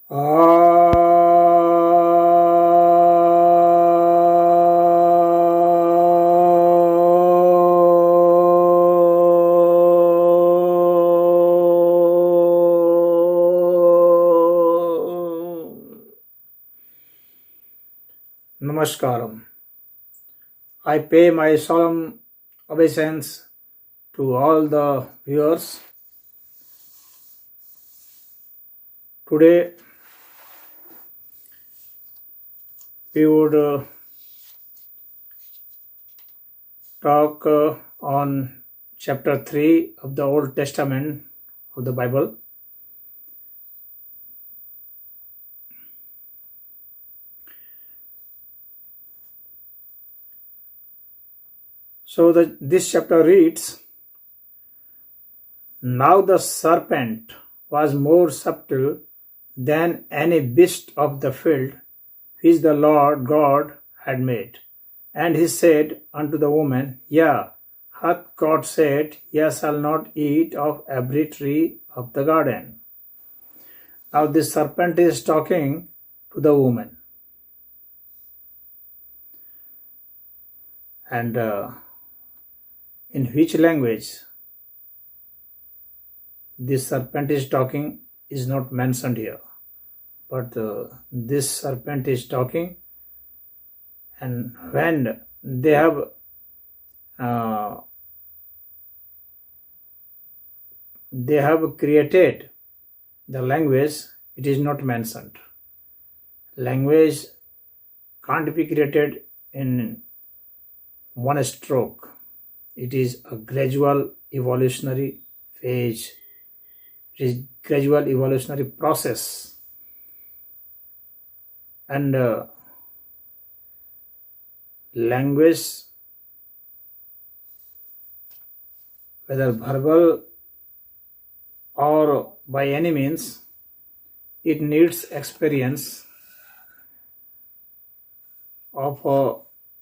Ah. Namaskaram. I pay my solemn obeisance to all the viewers. Today we would talk on chapter 3 of the Old Testament of the Bible. So this chapter reads, "Now the serpent was more subtle than any beast of the field which the Lord God had made. And he said unto the woman, Yea, hath God said, Ye shall not eat of every tree of the garden." Now this serpent is talking to the woman. And in which language this serpent is talking is not mentioned here. But this serpent is talking, and when they have created the language, it is not mentioned. Language can't be created in one stroke. It is a gradual evolutionary phase. It is gradual evolutionary process. And language, whether verbal or by any means, it needs experience of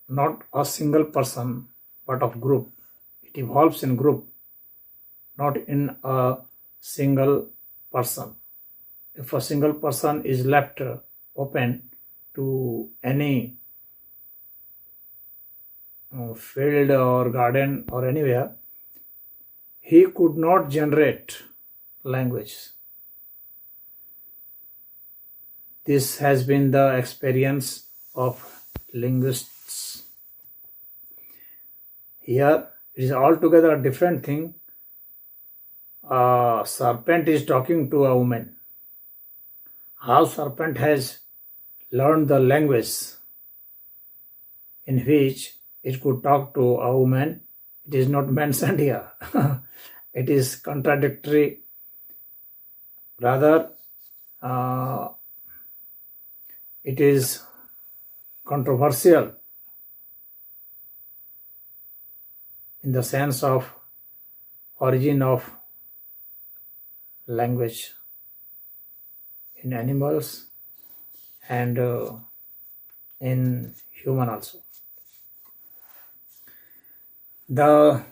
not a single person but of group. It evolves in group, not in a single person. If a single person is left open to any field or garden or anywhere, he could not generate language. This has been the experience of linguists. Here it is altogether a different thing. A serpent is talking to a woman. How serpent has learned the language in which it could talk to a woman, it is not mentioned here. It is contradictory. Rather, it is controversial in the sense of origin of language in animals and in human also. The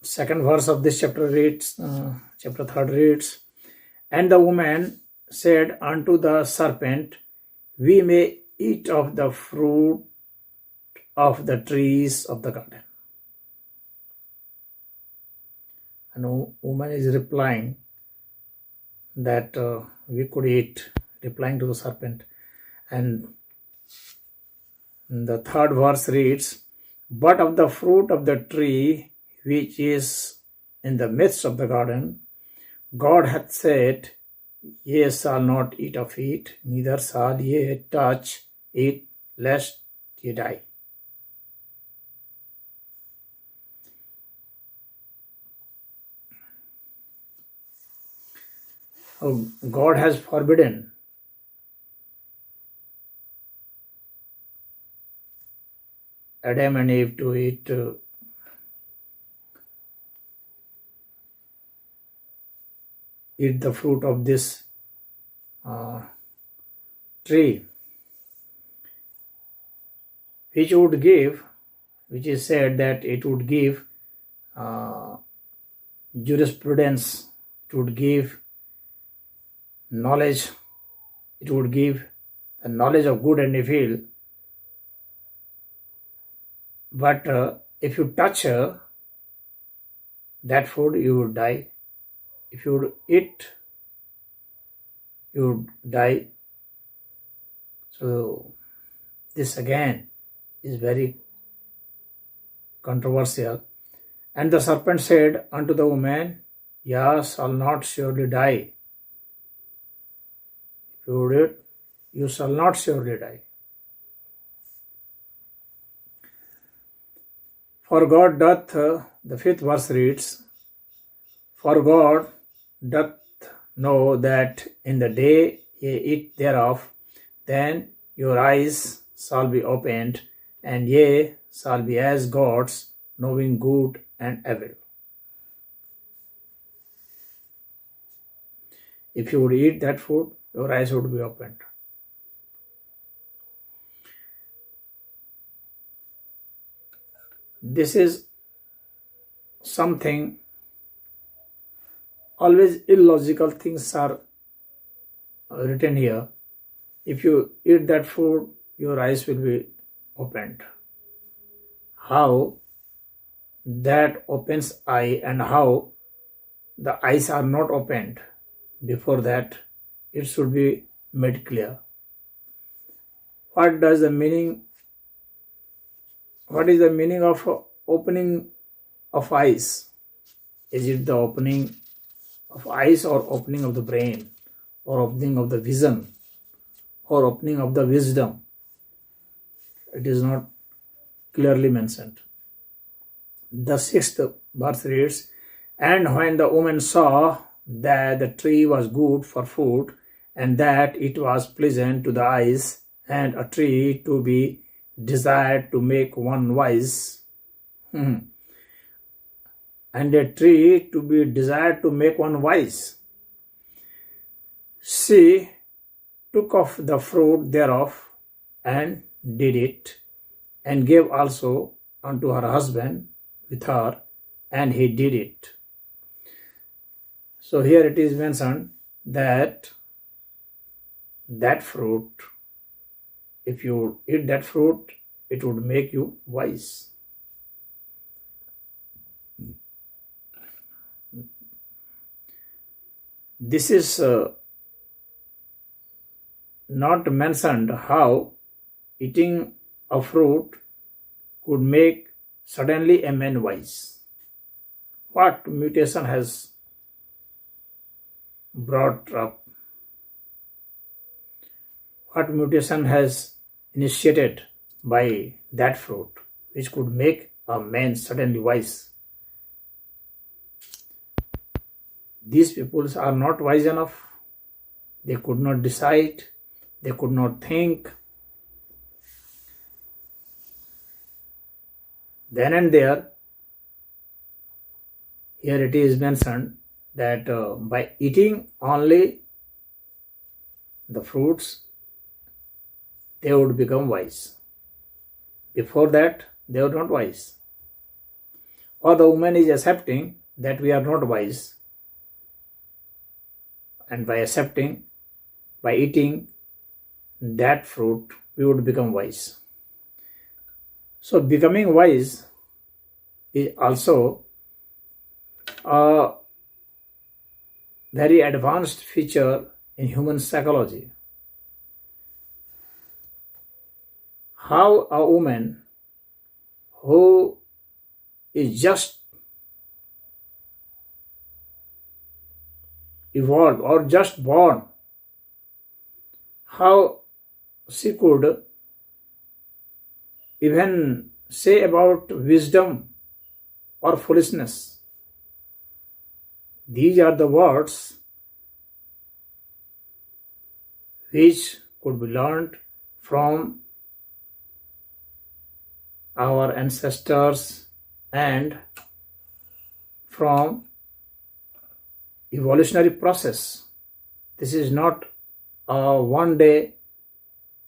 second verse of this chapter reads, chapter 3 reads, "And the woman said unto the serpent, We may eat of the fruit of the trees of the garden." And the woman is replying that we could eat, replying to the serpent. And the third verse reads, "But of the fruit of the tree which is in the midst of the garden, God hath said, Ye shall not eat of it, neither shall ye touch it, lest ye die." God has forbidden Adam and Eve to eat the fruit of this tree, which is said that it would give jurisprudence, it would give knowledge, it would give the knowledge of good and evil. But if you touch that food, you would die. If you would eat, you would die. So this again is very controversial. And the serpent said unto the woman, Ye shall not surely die. If you would eat, you shall not surely die. For God doth, the 5th verse reads, For God doth know that in the day ye eat thereof, then your eyes shall be opened, and ye shall be as gods, knowing good and evil. If you would eat that food, your eyes would be opened. This is something, always illogical things are written here. If you eat that food, your eyes will be opened. How that opens eye and how the eyes are not opened before that, it should be made clear. What is the meaning of opening of eyes? Is it the opening of eyes or opening of the brain or opening of the vision or opening of the wisdom? It is not clearly mentioned. The 6th verse reads, And when the woman saw that the tree was good for food, and that it was pleasant to the eyes, and a tree to be desired to make one wise, and a tree to be desired to make one wise, she took of the fruit thereof, and did it, and gave also unto her husband with her, and he did it. So here it is mentioned that fruit, if you eat that fruit, it would make you wise. This is not mentioned how eating a fruit could make suddenly a man wise. What mutation has brought up? What mutation has initiated by that fruit which could make a man suddenly wise? These people are not wise enough. They could not decide. They could not think. Then and there, here it is mentioned that by eating only the fruits, they would become wise. Before that, they were not wise. Or the woman is accepting that we are not wise, and by accepting, by eating that fruit, we would become wise. So becoming wise is also a very advanced feature in human psychology. How a woman who is just evolved or just born, how she could even say about wisdom or foolishness. These are the words which could be learned from our ancestors and from evolutionary process. This is not a one-day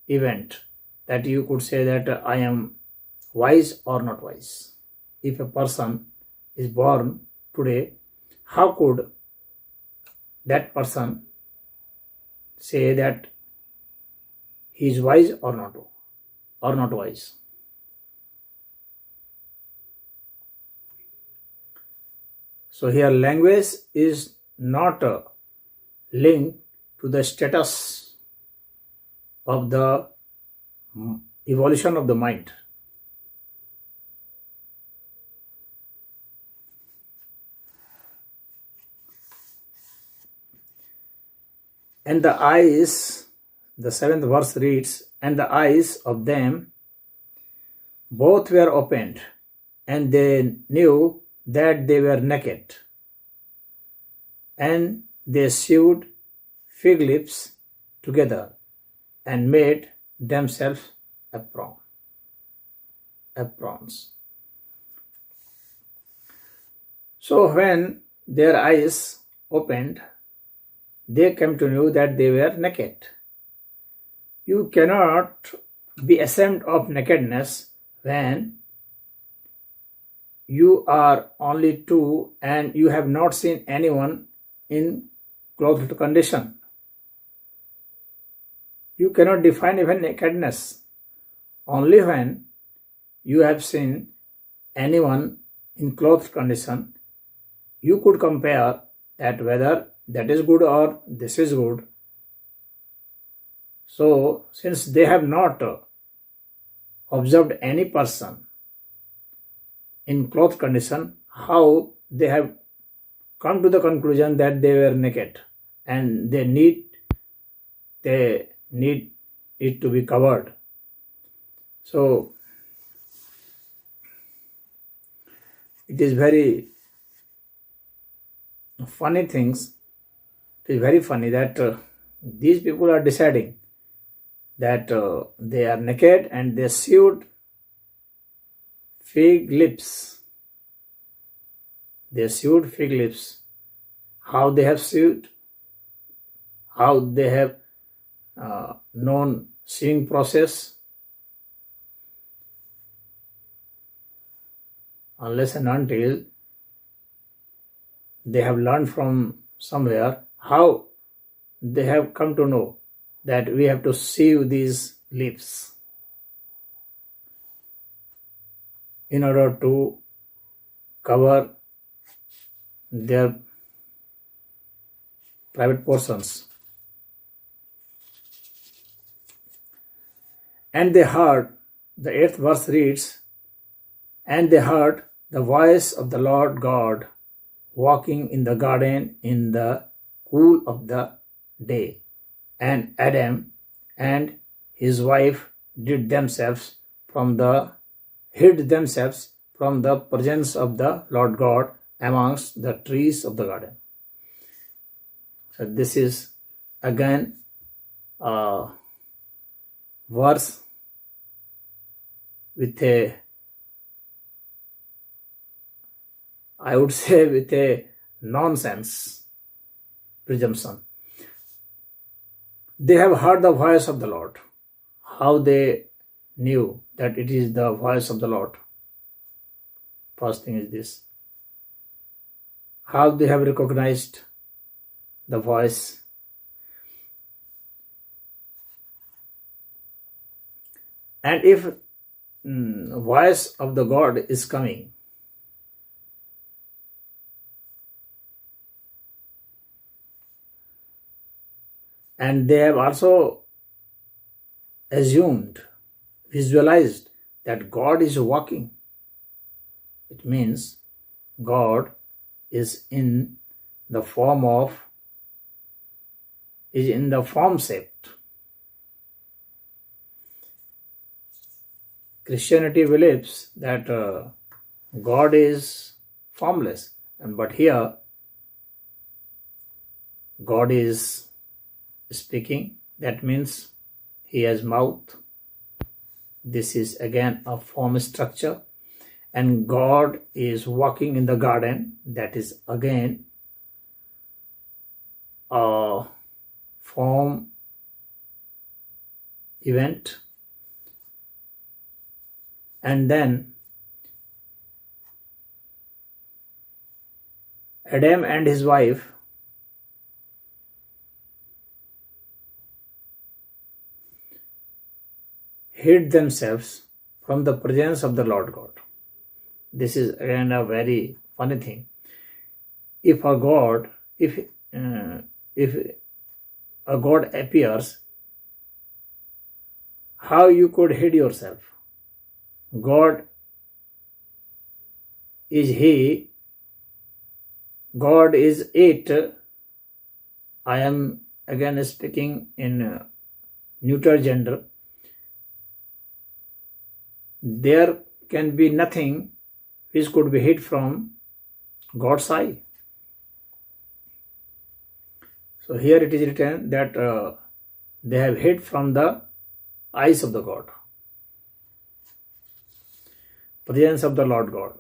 event that you could say that I am wise or not wise. If a person is born today, how could that person say that he is wise or not wise. So here language is not linked to the status of the evolution of the mind. And the eyes, the 7th verse reads, and the eyes of them both were opened, and they knew that they were naked. And they sewed fig leaves together and made themselves aprons. So when their eyes opened, they came to know that they were naked. You cannot be ashamed of nakedness when you are only two and you have not seen anyone in clothed condition. You cannot define even nakedness. Only when you have seen anyone in clothed condition, you could compare that whether that is good or this is good. So, since they have not observed any person in clothed condition, how they have come to the conclusion that they were naked and they need it to be covered. So, it is very funny things. It is very funny that these people are deciding that they are naked and they sewed fig leaves. They sewed fig leaves. How they have sewed, how they have known sewing process, unless and until they have learned from somewhere, how they have come to know that we have to sew these leaves in order to cover their private portions. And they heard, the 8th verse reads, and they heard the voice of the Lord God walking in the garden in the cool of the day. And Adam and his wife hid themselves from the presence of the Lord God amongst the trees of the garden. So this is again a verse with a, I would say, with a nonsense presumption. They have heard the voice of the Lord. How they knew that it is the voice of the Lord? First thing is this. How they have recognized the voice. And if voice of the God is coming, and they have also assumed, visualized that God is walking, it means God is in the form shaped. Christianity believes that God is formless, but here God is speaking. That means he has mouth. This is again a form structure, and God is walking in the garden. That is again a form event. And then Adam and his wife hid themselves from the presence of the Lord God. This is again a very funny thing. If a God, if a God appears, how you could hide yourself? God is He, God is it. I am again speaking in neuter gender. There can be nothing which could be hid from God's eye. So here it is written that they have hid from the eyes of the God, presence of the Lord God,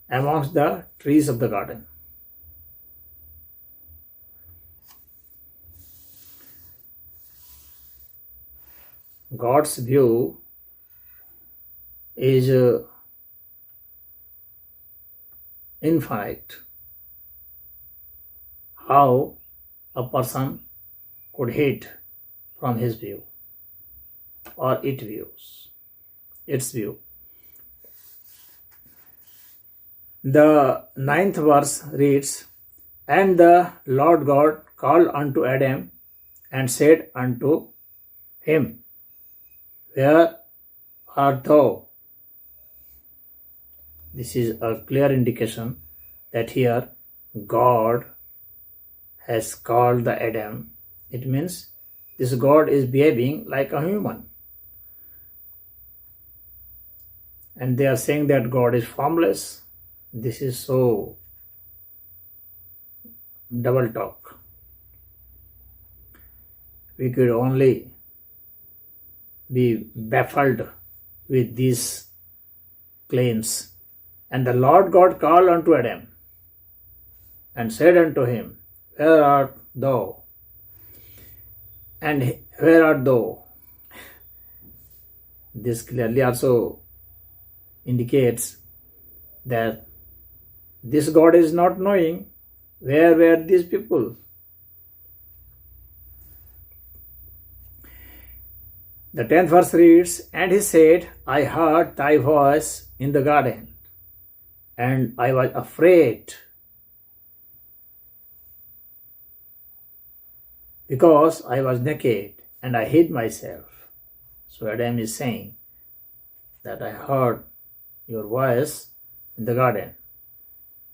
amongst the trees of the garden. God's view is infinite. How a person could hid from his view or its view. The 9th verse reads, And the Lord God called unto Adam and said unto him, Where art thou? This is a clear indication that here God has called the Adam. It means this God is behaving like a human. And they are saying that God is formless. This is so double talk. We could only be baffled with these claims. And the Lord God called unto Adam and said unto him, Where art thou? And where art thou? This clearly also indicates that this God is not knowing where were these people. The 10th verse reads, And he said, I heard thy voice in the garden, and I was afraid, because I was naked, and I hid myself. So Adam is saying that I heard your voice in the garden.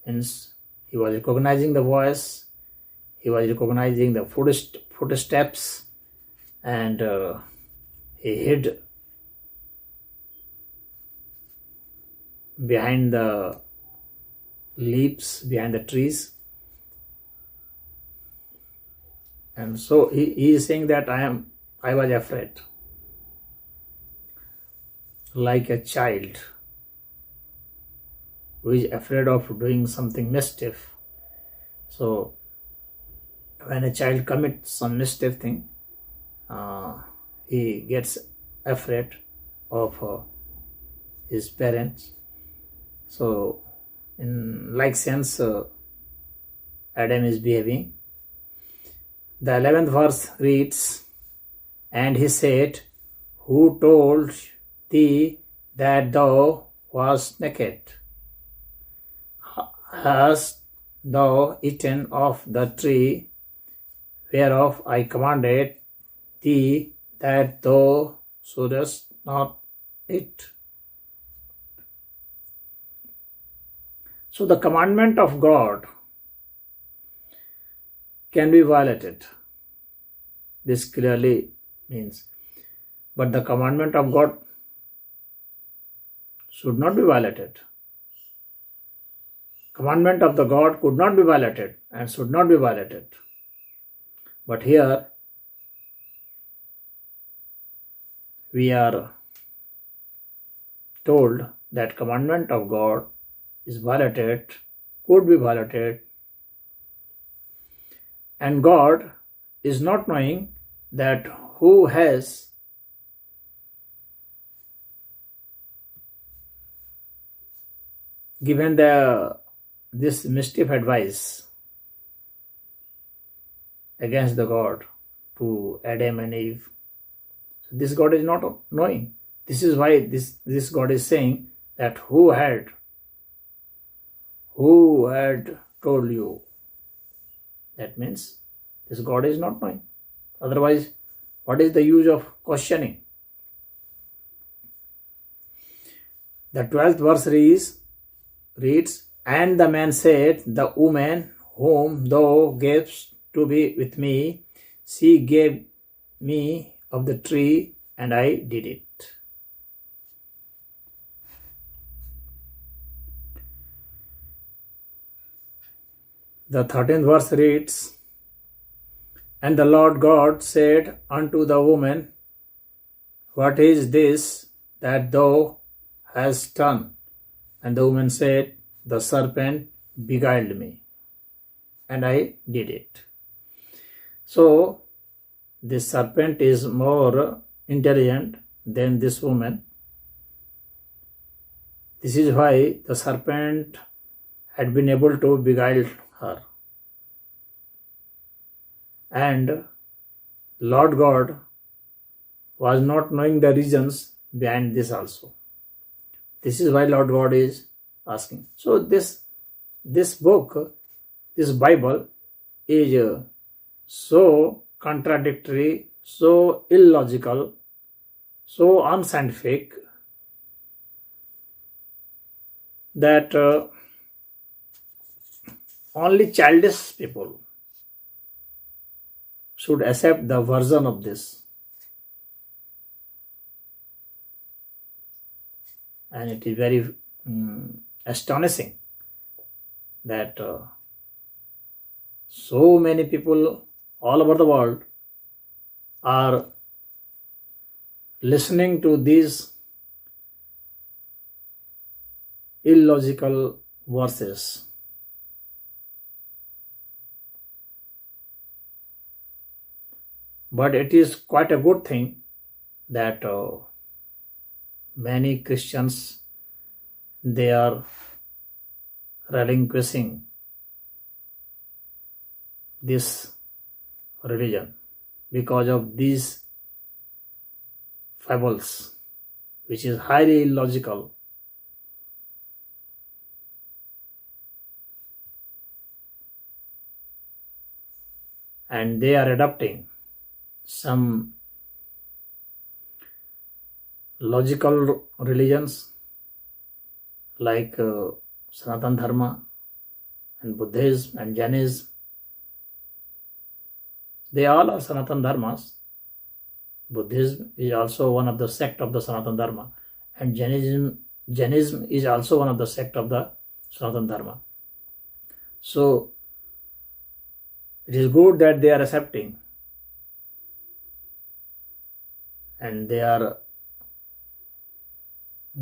Hence, he was recognizing the voice, he was recognizing the footsteps, and he hid behind the leaves, behind the trees. And so he is saying that I was afraid, like a child who is afraid of doing something mischief. So when a child commits some mischief thing, he gets afraid of his parents. So in like sense, Adam is behaving. The 11th verse reads, And he said, Who told thee that thou wast naked? Hast thou eaten of the tree whereof I commanded thee that thou shouldest not eat? So the commandment of God can be violated. This clearly means. But the commandment of God should not be violated. Commandment of the God could not be violated and should not be violated. But here we are told that commandment of God is violated, could be violated, and God is not knowing that who has given this mischief advice against the God to Adam and Eve. This God is not knowing. This is why this God is saying that who had told you. That means this God is not knowing. Otherwise, what is the use of questioning? The 12th verse reads, and the man said, the woman whom thou gavest to be with me, she gave me of the tree, and I did it. The 13th verse reads, and the Lord God said unto the woman, what is this that thou hast done? And the woman said, the serpent beguiled me, and I did it. So, this serpent is more intelligent than this woman. This is why the serpent had been able to beguile her. And Lord God was not knowing the reasons behind this also. This is why Lord God is asking. So this book, this Bible is so contradictory, so illogical, so unscientific that only childish people should accept the version of this. And it is very astonishing that so many people all over the world are listening to these illogical verses. But it is quite a good thing that many Christians, they are relinquishing this religion because of these fables, which is highly illogical. And they are adopting some logical religions like Sanatana Dharma and Buddhism and Jainism. They all are Sanatana Dharmas. Buddhism is also one of the sect of the Sanatana Dharma, and Jainism is also one of the sect of the Sanatana Dharma. So it is good that they are accepting and they are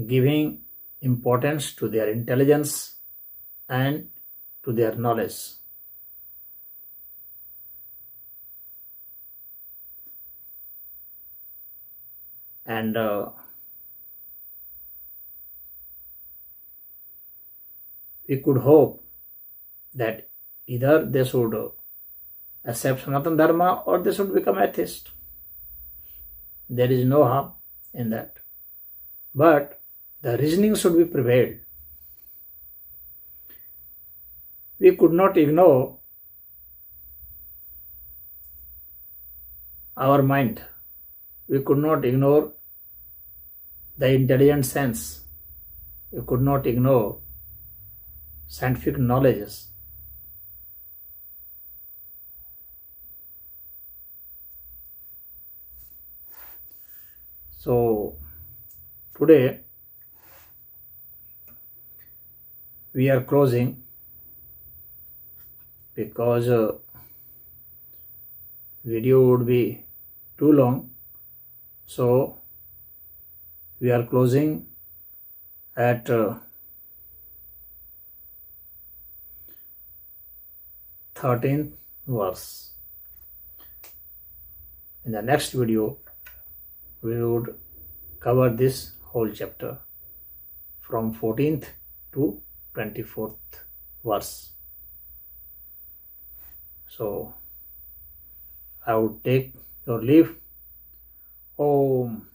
giving importance to their intelligence and to their knowledge. And we could hope that either they should accept Sanatana Dharma or they should become atheist. There is no harm in that. But the reasoning should be prevailed. We could not ignore our mind. We could not ignore the intelligent sense. We could not ignore scientific knowledges. So today we are closing because video would be too long. So we are closing at 13th verse. In the next video, we would cover this whole chapter from 14th to 24th verse. So I would take your leave. Om.